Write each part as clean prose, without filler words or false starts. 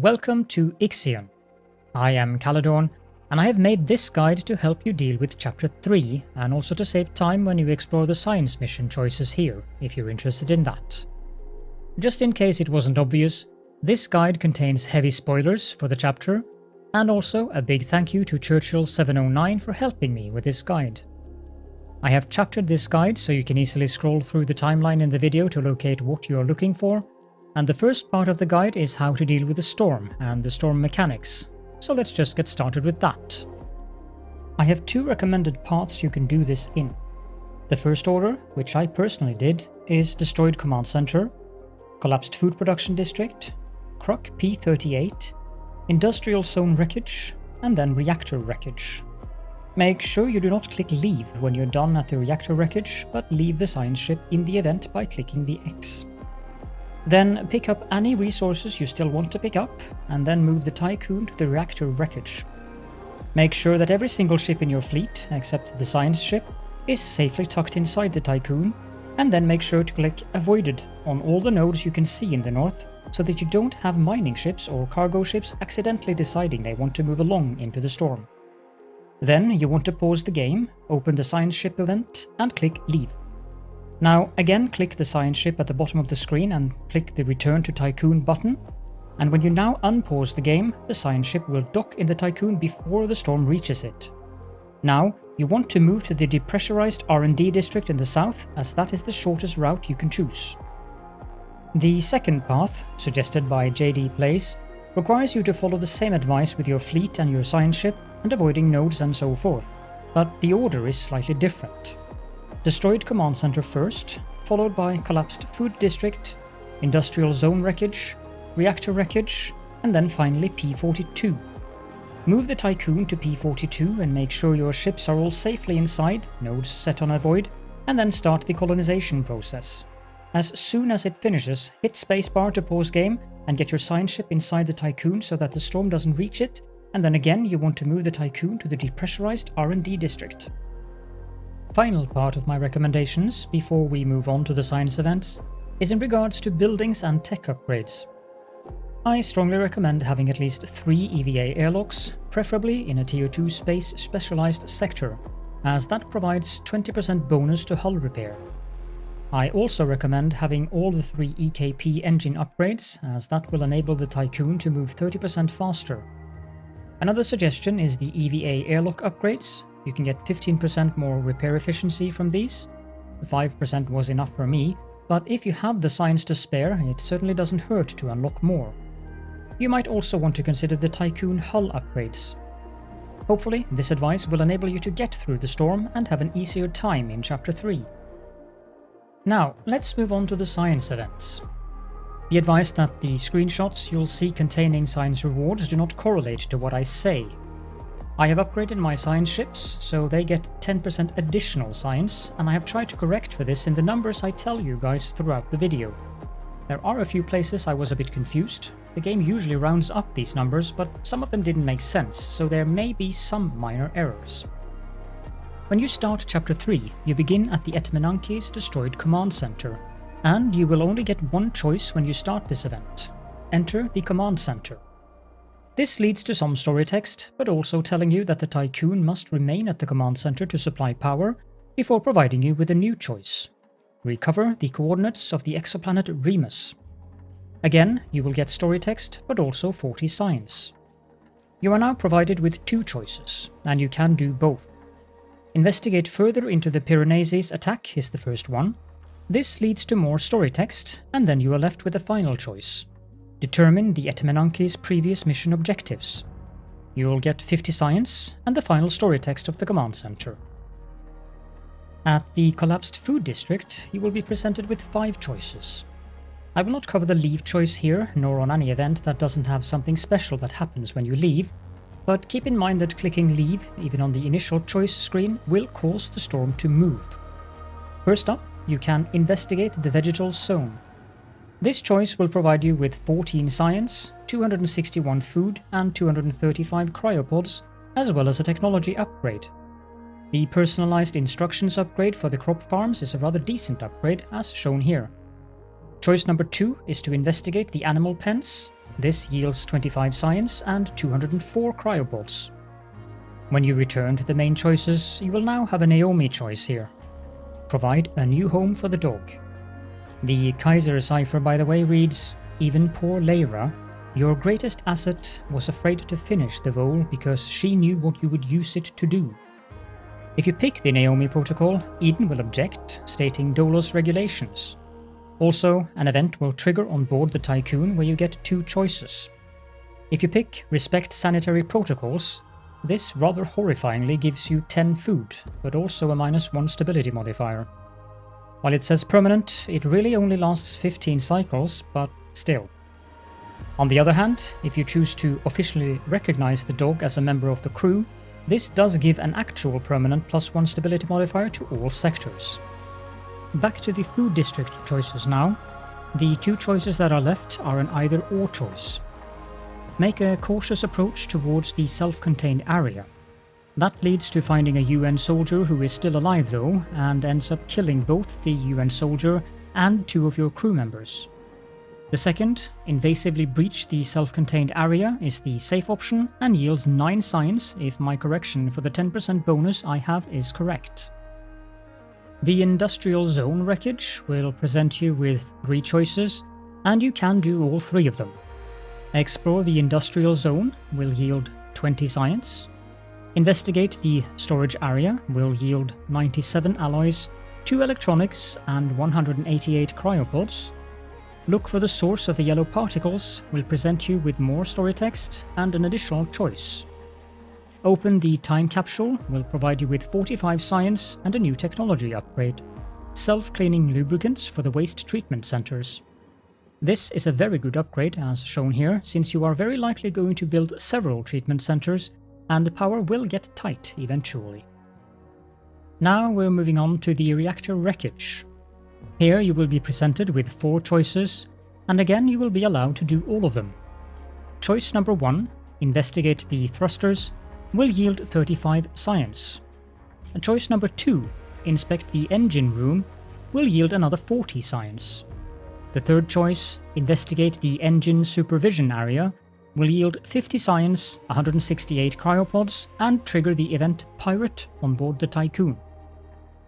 Welcome to IXION. I am Caledon, and I have made this guide to help you deal with Chapter 3 and also to save time when you explore the science mission choices here, if you're interested in that. Just in case it wasn't obvious, this guide contains heavy spoilers for the chapter, and also a big thank you to Churchill709 for helping me with this guide. I have chaptered this guide so you can easily scroll through the timeline in the video to locate what you are looking for, and the first part of the guide is how to deal with the storm and the storm mechanics, so let's just get started with that. I have two recommended paths you can do this in. The first order, which I personally did, is Destroyed Command Center, Collapsed Food Production District, Cruc P-38, Industrial Zone Wreckage, and then Reactor Wreckage. Make sure you do not click Leave when you're done at the Reactor Wreckage, but leave the science ship in the event by clicking the X. Then pick up any resources you still want to pick up, and then move the Tycoon to the Reactor Wreckage. Make sure that every single ship in your fleet, except the science ship, is safely tucked inside the Tycoon, and then make sure to click Avoided on all the nodes you can see in the north, so that you don't have mining ships or cargo ships accidentally deciding they want to move along into the storm. Then you want to pause the game, open the science ship event, and click Leave. Now again click the science ship at the bottom of the screen and click the Return to Tycoon button, and when you now unpause the game, the science ship will dock in the Tycoon before the storm reaches it. Now you want to move to the Depressurized R&D District in the south, as that is the shortest route you can choose. The second path, suggested by JD Plays, requires you to follow the same advice with your fleet and your science ship and avoiding nodes and so forth, but the order is slightly different. Destroyed Command Center first, followed by Collapsed Food District, Industrial Zone Wreckage, Reactor Wreckage, and then finally P-42. Move the Tycoon to P-42 and make sure your ships are all safely inside, nodes set on avoid, and then start the colonization process. As soon as it finishes, hit spacebar to pause game and get your science ship inside the Tycoon so that the storm doesn't reach it, and then again you want to move the Tycoon to the Depressurized R&D District. Final part of my recommendations before we move on to the science events is in regards to buildings and tech upgrades. I strongly recommend having at least 3 EVA airlocks, preferably in a Tier 2 space specialized sector, as that provides 20% bonus to hull repair. I also recommend having all the 3 EKP engine upgrades, as that will enable the Tycoon to move 30% faster. Another suggestion is the EVA airlock upgrades. You can get 15% more repair efficiency from these. 5% was enough for me, but if you have the science to spare, it certainly doesn't hurt to unlock more. You might also want to consider the Tycoon hull upgrades. Hopefully, this advice will enable you to get through the storm and have an easier time in Chapter 3. Now, let's move on to the science events. Be advised that the screenshots you'll see containing science rewards do not correlate to what I say. I have upgraded my science ships, so they get 10% additional science, and I have tried to correct for this in the numbers I tell you guys throughout the video. There are a few places I was a bit confused. The game usually rounds up these numbers, but some of them didn't make sense, so there may be some minor errors. When you start Chapter 3, you begin at the Etmenanke's Destroyed Command Center, and you will only get one choice when you start this event. Enter the Command Center. This leads to some story text, but also telling you that the Tycoon must remain at the command center to supply power before providing you with a new choice. Recover the coordinates of the exoplanet Remus. Again, you will get story text, but also 40 science. You are now provided with 2 choices, and you can do both. Investigate further into the Piranesi's attack is the first one. This leads to more story text, and then you are left with a final choice. Determine the Etmenanke's previous mission objectives. You will get 50 science and the final story text of the command center. At the Collapsed Food District, you will be presented with 5 choices. I will not cover the leave choice here, nor on any event that doesn't have something special that happens when you leave, but keep in mind that clicking leave, even on the initial choice screen, will cause the storm to move. First up, you can investigate the vegetal zone. This choice will provide you with 14 science, 261 food, and 235 cryopods, as well as a technology upgrade. The personalized instructions upgrade for the crop farms is a rather decent upgrade, as shown here. Choice number 2 is to investigate the animal pens. This yields 25 science and 204 cryopods. When you return to the main choices, you will now have a Naomi choice here. Provide a new home for the dog. The Kaiser cipher, by the way, reads, "Even poor Lyra, your greatest asset, was afraid to finish the vole because she knew what you would use it to do." If you pick the Naomi protocol, Eden will object, stating Dolos regulations. Also, an event will trigger on board the Tycoon where you get 2 choices. If you pick Respect Sanitary Protocols, this rather horrifyingly gives you 10 food, but also a -1 stability modifier. While it says permanent, it really only lasts 15 cycles, but still. On the other hand, if you choose to officially recognize the dog as a member of the crew, this does give an actual permanent +1 stability modifier to all sectors. Back to the food district choices now. The 2 choices that are left are an either-or choice. Make a cautious approach towards the self-contained area. That leads to finding a UN soldier who is still alive though, and ends up killing both the UN soldier and 2 of your crew members. The second, invasively breach the self-contained area, is the safe option and yields 9 science if my correction for the 10% bonus I have is correct. The Industrial Zone Wreckage will present you with 3 choices, and you can do all 3 of them. Explore the Industrial Zone will yield 20 science. Investigate the storage area will yield 97 alloys, 2 electronics and 188 cryopods. Look for the source of the yellow particles will present you with more story text and an additional choice. Open the time capsule will provide you with 45 science and a new technology upgrade. Self-cleaning lubricants for the waste treatment centers. This is a very good upgrade as shown here, since you are very likely going to build several treatment centers and the power will get tight eventually. Now we're moving on to the Reactor Wreckage. Here you will be presented with 4 choices, and again you will be allowed to do all of them. Choice number 1, investigate the thrusters, will yield 35 science. And choice number 2, inspect the engine room, will yield another 40 science. The third choice, investigate the engine supervision area, will yield 50 science, 168 cryopods, and trigger the event Pirate on board the Tycoon.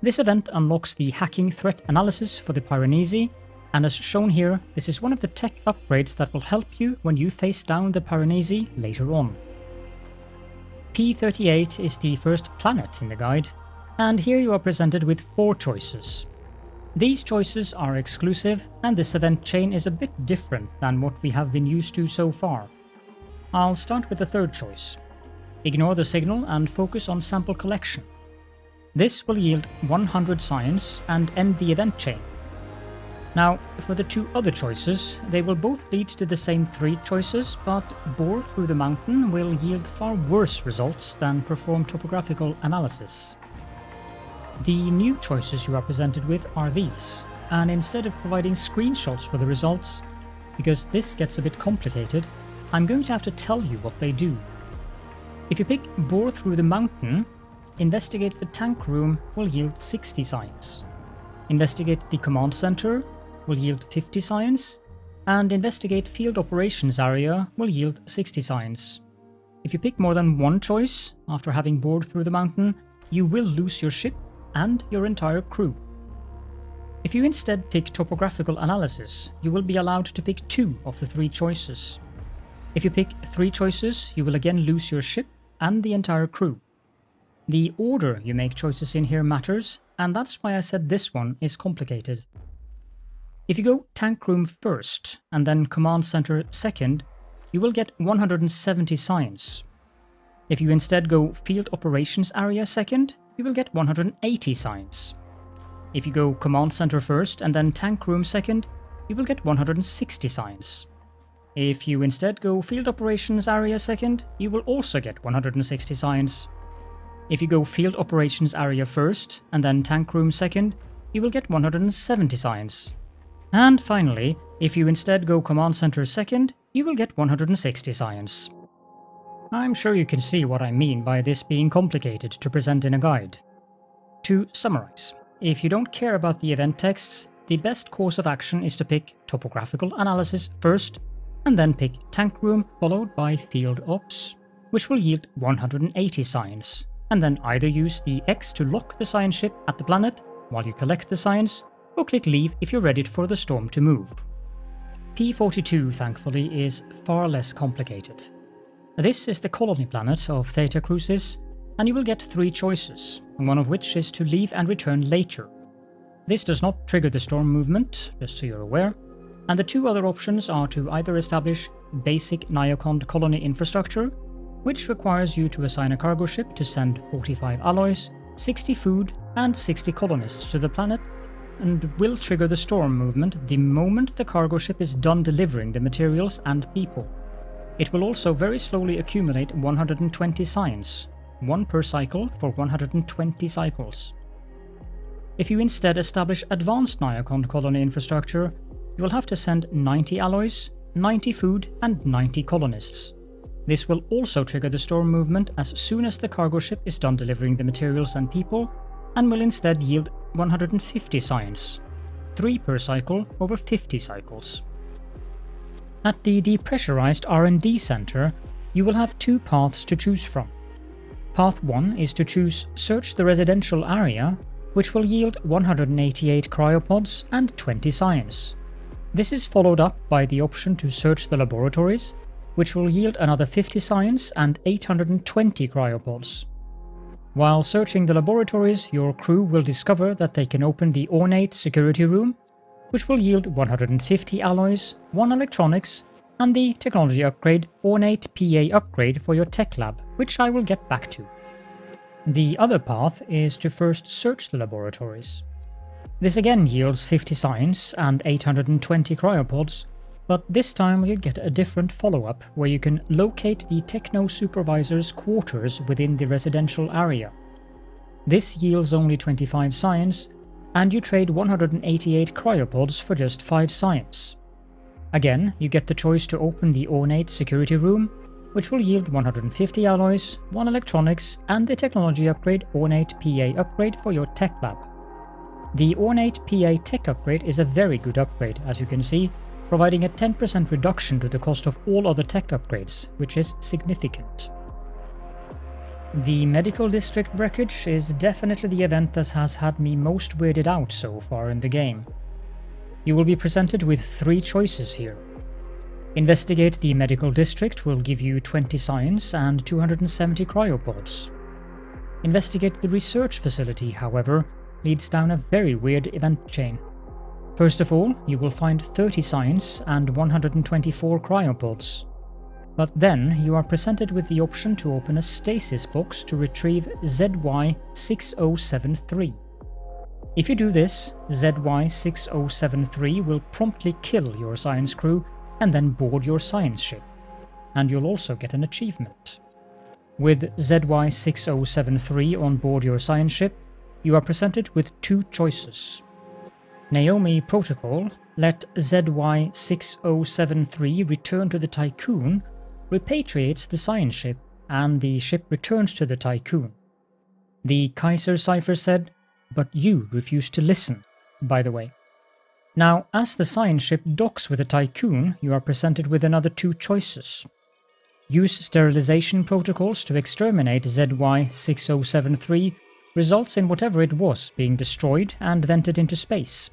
This event unlocks the hacking threat analysis for the Piranesi, and as shown here, this is one of the tech upgrades that will help you when you face down the Piranesi later on. P-38 is the first planet in the guide, and here you are presented with 4 choices. These choices are exclusive, and this event chain is a bit different than what we have been used to so far. I'll start with the third choice. Ignore the signal and focus on sample collection. This will yield 100 science and end the event chain. Now, for the 2 other choices, they will both lead to the same 3 choices, but bore through the mountain will yield far worse results than perform topographical analysis. The new choices you are presented with are these, and instead of providing screenshots for the results, because this gets a bit complicated, I'm going to have to tell you what they do. If you pick bore through the mountain, investigate the tank room will yield 60 science. Investigate the command center will yield 50 science, and investigate field operations area will yield 60 science. If you pick more than one choice after having bored through the mountain, you will lose your ship and your entire crew. If you instead pick topographical analysis, you will be allowed to pick 2 of the 3 choices. If you pick 3 choices, you will again lose your ship and the entire crew. The order you make choices in here matters, and that's why I said this one is complicated. If you go tank room first and then command center second, you will get 170 science. If you instead go field operations area second, you will get 180 science. If you go command center first and then tank room second, you will get 160 science. If you instead go field operations area second, you will also get 160 science. If you go field operations area first and then tank room second, you will get 170 science. And finally, if you instead go command center second, you will get 160 science. I'm sure you can see what I mean by this being complicated to present in a guide. To summarize, if you don't care about the event texts, the best course of action is to pick topographical analysis first, and then pick Tank Room followed by Field Ops, which will yield 180 science, and then either use the X to lock the science ship at the planet while you collect the science, or click Leave if you're ready for the storm to move. P-42, thankfully, is far less complicated. This is the colony planet of Theta Crucis, and you will get 3 choices, one of which is to leave and return later. This does not trigger the storm movement, just so you're aware, and the 2 other options are to either establish basic Neocond colony infrastructure, which requires you to assign a cargo ship to send 45 alloys, 60 food, and 60 colonists to the planet, and will trigger the storm movement the moment the cargo ship is done delivering the materials and people. It will also very slowly accumulate 120 science, 1 per cycle for 120 cycles. If you instead establish advanced Neocond colony infrastructure, you will have to send 90 alloys, 90 food, and 90 colonists. This will also trigger the storm movement as soon as the cargo ship is done delivering the materials and people, and will instead yield 150 science, 3 per cycle over 50 cycles. At the Depressurized R&D Center, you will have 2 paths to choose from. Path 1 is to choose Search the Residential Area, which will yield 188 cryopods and 20 science. This is followed up by the option to Search the Laboratories, which will yield another 50 science and 820 cryopods. While searching the laboratories, your crew will discover that they can open the ornate security room, which will yield 150 alloys, 1 electronics, and the technology upgrade Ornate PA upgrade for your tech lab, which I will get back to. The other path is to first search the laboratories. This again yields 50 science and 820 cryopods, but this time you'll get a different follow-up where you can locate the Techno Supervisor's quarters within the residential area. This yields only 25 science, and you trade 188 cryopods for just 5 science. Again, you get the choice to open the Ornate Security Room, which will yield 150 alloys, 1 electronics, and the technology upgrade Ornate PA upgrade for your tech lab. The Ornate PA tech upgrade is a very good upgrade, as you can see, providing a 10% reduction to the cost of all other tech upgrades, which is significant. The Medical District Wreckage is definitely the event that has had me most weirded out so far in the game. You will be presented with 3 choices here. Investigate the Medical District will give you 20 science and 270 cryopods. Investigate the Research Facility, however, leads down a very weird event chain. First of all, you will find 30 science and 124 cryopods. But then you are presented with the option to open a stasis box to retrieve ZY-6073. If you do this, ZY-6073 will promptly kill your science crew and then board your science ship, and you'll also get an achievement. With ZY-6073 on board your science ship, you are presented with 2 choices. Naomi Protocol, let ZY-6073 return to the Tycoon, repatriates the science ship, and the ship returns to the Tycoon. The Kaiser cipher said, but you refused to listen, by the way. Now, as the science ship docks with the Tycoon, you are presented with another 2 choices. Use sterilization protocols to exterminate ZY-6073 results in whatever it was being destroyed and vented into space.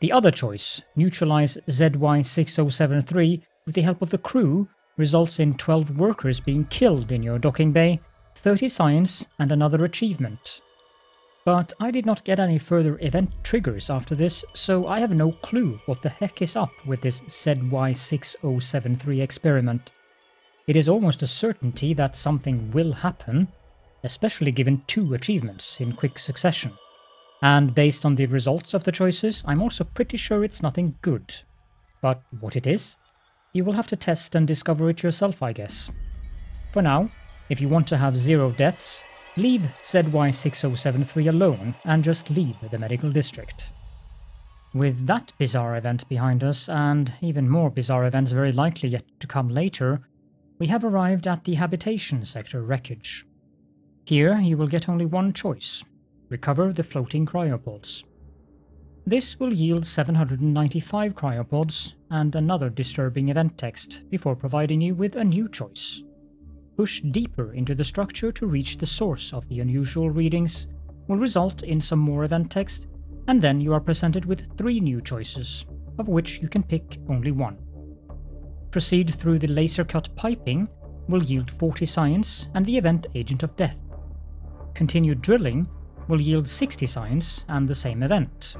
The other choice, neutralize ZY-6073 with the help of the crew, results in 12 workers being killed in your docking bay, 30 science, and another achievement. But I did not get any further event triggers after this, so I have no clue what the heck is up with this ZY-6073 experiment. It is almost a certainty that something will happen, especially given 2 achievements in quick succession. And based on the results of the choices, I'm also pretty sure it's nothing good. But what it is? You will have to test and discover it yourself, I guess. For now, if you want to have 0 deaths, leave ZY-6073 alone and just leave the medical district. With that bizarre event behind us, and even more bizarre events very likely yet to come later, we have arrived at the Habitation sector wreckage. Here you will get only one choice: recover the floating cryopods. This will yield 795 cryopods, and another disturbing event text before providing you with a new choice. Push deeper into the structure to reach the source of the unusual readings will result in some more event text, and then you are presented with 3 new choices, of which you can pick only one. Proceed through the laser cut piping will yield 40 science and the event Agent of Death. Continue drilling will yield 60 science and the same event.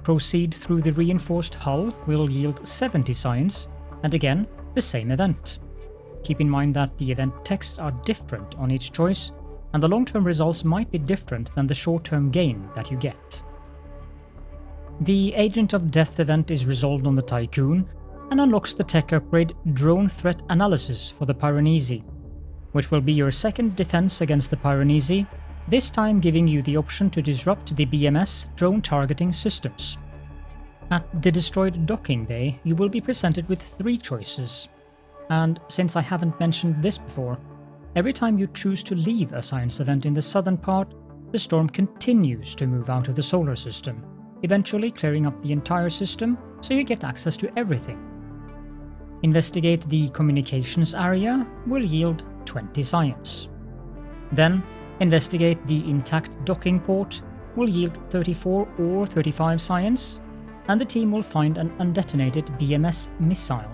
Proceed through the reinforced hull will yield 70 science and again the same event. Keep in mind that the event texts are different on each choice, and the long-term results might be different than the short-term gain that you get. The Agent of Death event is resolved on the Tycoon and unlocks the tech upgrade Drone Threat Analysis for the Piranesi, which will be your second defense against the Piranesi, this time giving you the option to disrupt the BMS drone targeting systems. At the destroyed docking bay, you will be presented with 3 choices. And since I haven't mentioned this before, every time you choose to leave a science event in the southern part, the storm continues to move out of the solar system, eventually clearing up the entire system so you get access to everything. Investigate the communications area will yield 20 science. Then, investigate the intact docking port will yield 34 or 35 science, and the team will find an undetonated BMS missile.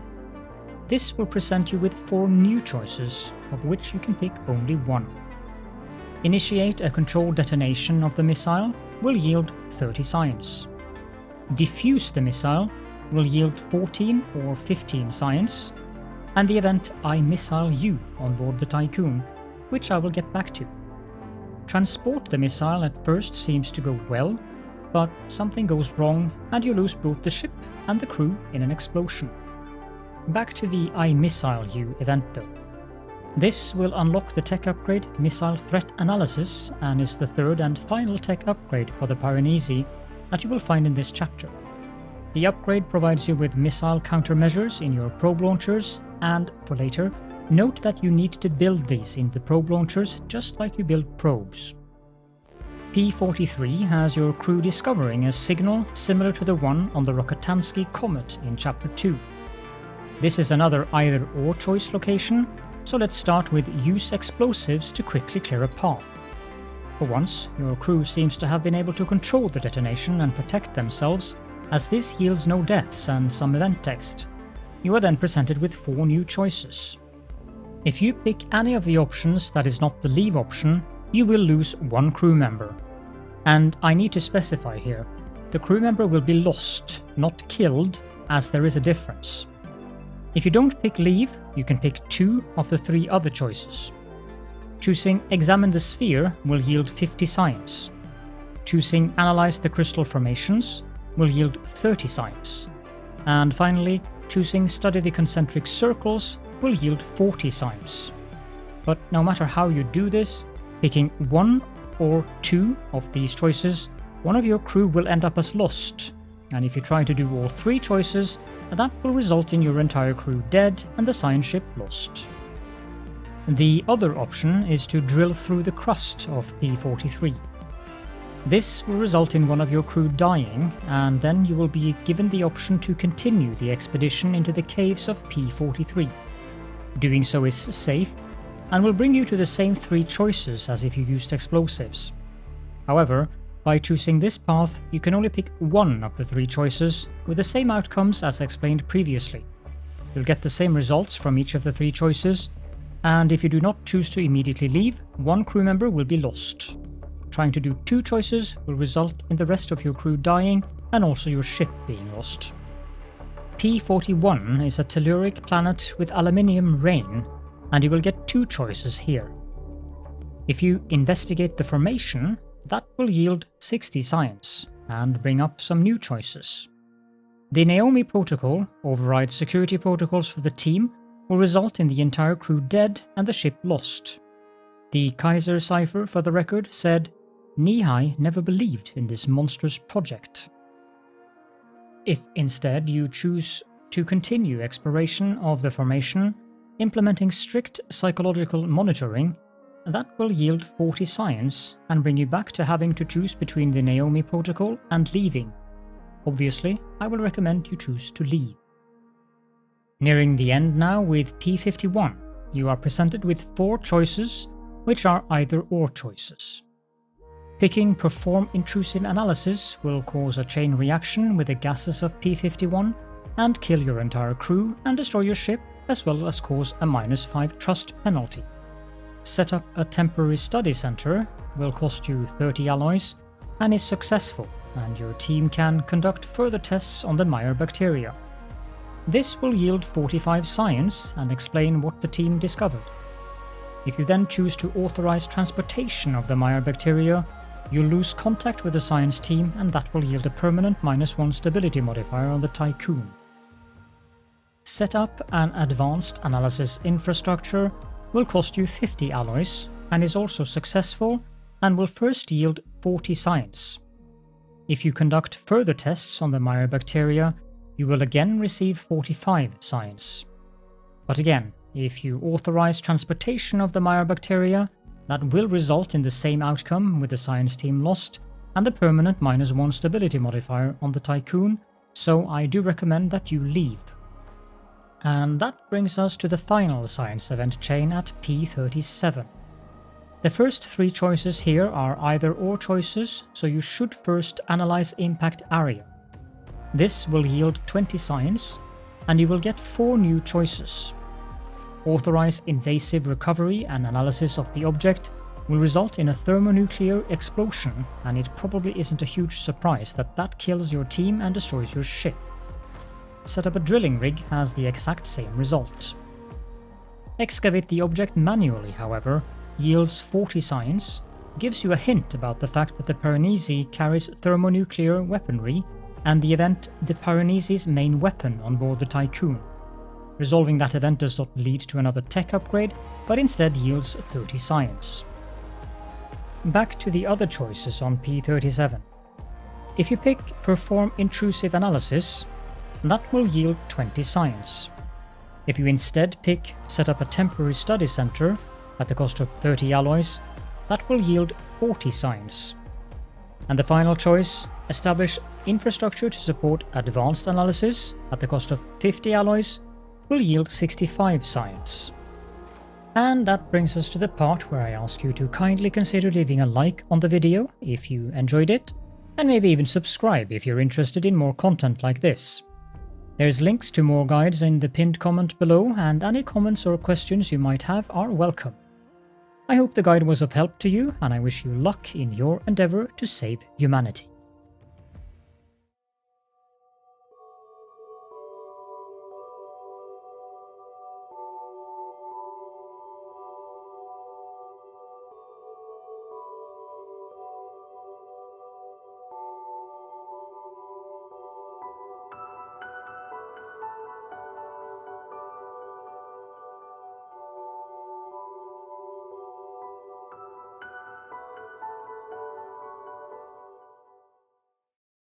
This will present you with 4 new choices, of which you can pick only one. Initiate a controlled detonation of the missile will yield 30 science. Defuse the missile will yield 14 or 15 science, and the event I missile you on board the Tycoon, which I will get back to. Transport the missile at first seems to go well, but something goes wrong and you lose both the ship and the crew in an explosion. Back to the I Missile You event though. This will unlock the tech upgrade Missile Threat Analysis and is the 3rd and final tech upgrade for the Piranesi that you will find in this chapter. The upgrade provides you with missile countermeasures in your probe launchers, and for later, note that you need to build these in the probe launchers just like you build probes. P-43 has your crew discovering a signal similar to the one on the Rokotansky Comet in Chapter 2. This is another either-or choice location, so let's start with use explosives to quickly clear a path. For once, your crew seems to have been able to control the detonation and protect themselves, as this yields no deaths and some event text. You are then presented with 4 new choices. If you pick any of the options that is not the leave option, you will lose 1 crew member. And I need to specify here, the crew member will be lost, not killed, as there is a difference. If you don't pick leave, you can pick 2 of the 3 other choices. Choosing Examine the Sphere will yield 50 science. Choosing Analyze the Crystal Formations will yield 30 science. And finally, choosing Study the Concentric Circles will yield 40 science. But no matter how you do this, picking 1 or 2 of these choices, one of your crew will end up as lost. And if you try to do all 3 choices, that will result in your entire crew dead and the science ship lost. The other option is to drill through the crust of P-43. This will result in one of your crew dying, and then you will be given the option to continue the expedition into the caves of P-43. Doing so is safe, and will bring you to the same 3 choices as if you used explosives. However, by choosing this path, you can only pick 1 of the 3 choices, with the same outcomes as explained previously. You'll get the same results from each of the 3 choices, and if you do not choose to immediately leave, 1 crew member will be lost. Trying to do 2 choices will result in the rest of your crew dying and also your ship being lost. P-41 is a telluric planet with aluminium rain, and you will get 2 choices here. If you investigate the formation, that will yield 60 science and bring up some new choices. The Naomi protocol overrides security protocols for the team, will result in the entire crew dead and the ship lost. The Kaiser cipher, for the record, said, "Nihai never believed in this monstrous project." If instead you choose to continue exploration of the formation, implementing strict psychological monitoring, that will yield 40 science and bring you back to having to choose between the Naomi protocol and leaving. Obviously, I will recommend you choose to leave. Nearing the end now with P-51, you are presented with 4 choices, which are either-or choices. Picking Perform Intrusive Analysis will cause a chain reaction with the gases of P-51 and kill your entire crew and destroy your ship, as well as cause a -5 trust penalty. Set up a temporary study center will cost you 30 alloys and is successful, and your team can conduct further tests on the Meyer bacteria. This will yield 45 science and explain what the team discovered. If you then choose to authorize transportation of the Meyer bacteria, you lose contact with the science team, and that will yield a permanent -1 stability modifier on the Tycoon. Set up an advanced analysis infrastructure will cost you 50 alloys and is also successful and will first yield 40 science. If you conduct further tests on the Meyer bacteria, you will again receive 45 science. But again, if you authorize transportation of the Meyer bacteria, that will result in the same outcome with the science team lost and the permanent -1 stability modifier on the Tycoon, so I do recommend that you leave. And that brings us to the final science event chain at P-37. The first 3 choices here are either-or choices, so you should first analyze impact area. This will yield 20 science, and you will get 4 new choices. Authorize invasive recovery and analysis of the object will result in a thermonuclear explosion, and it probably isn't a huge surprise that that kills your team and destroys your ship. Set up a drilling rig has the exact same result. Excavate the object manually, however, yields 40 science, gives you a hint about the fact that the Piranesi carries thermonuclear weaponry, and the event the Piranesi's main weapon on board the Tycoon. Resolving that event does not lead to another tech upgrade, but instead yields 30 science. Back to the other choices on P-37. If you pick Perform Intrusive Analysis, that will yield 20 science. If you instead pick Set up a temporary study center at the cost of 30 alloys, that will yield 40 science. And the final choice, establish infrastructure to support advanced analysis at the cost of 50 alloys, will yield 65 science. And that brings us to the part where I ask you to kindly consider leaving a like on the video if you enjoyed it, and maybe even subscribe if you're interested in more content like this. There's links to more guides in the pinned comment below, and any comments or questions you might have are welcome. I hope the guide was of help to you, and I wish you luck in your endeavor to save humanity.